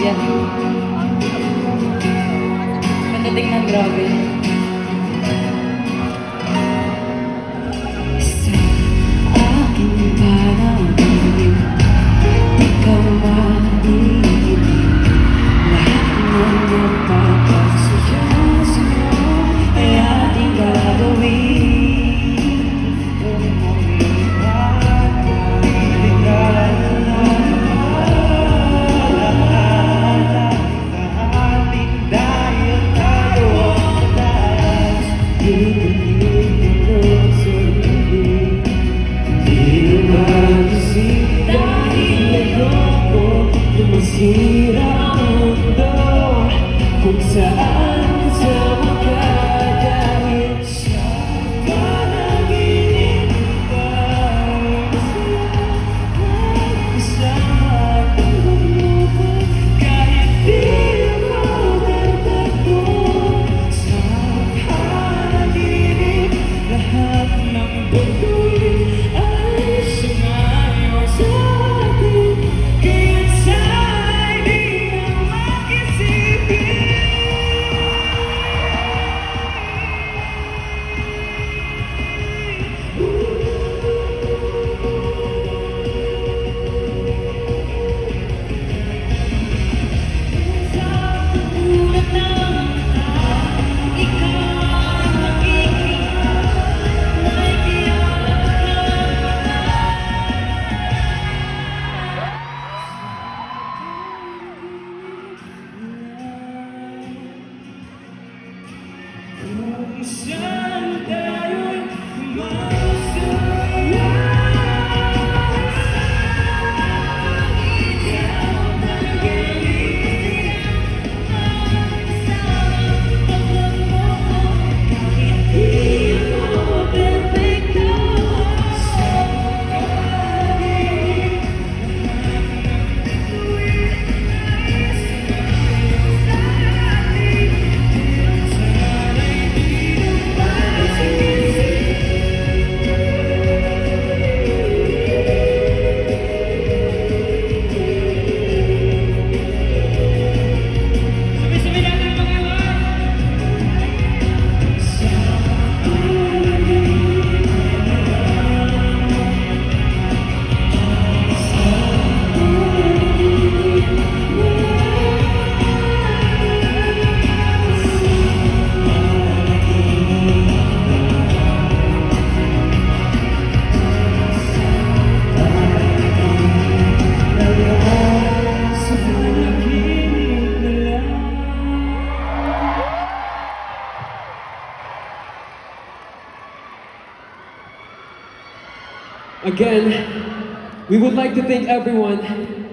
Yan. Ganda tingnan, grabe. Sa aking panaginip, ikaw maiibig. Lahat ng napapasaya sa'yo ay ating gagawin. Masira ang mundo kung saan sa makadahil sa panaginip tayo kasama ang mundo kahit di mo tatakbo sa panaginip lahat ng bundok ay sumayo sa atin kaya saan tayo'y masaya. Ikaw panaginip kasama pagkakbo kahit di mo perfecto sa panaginip Again, we would like to thank everyone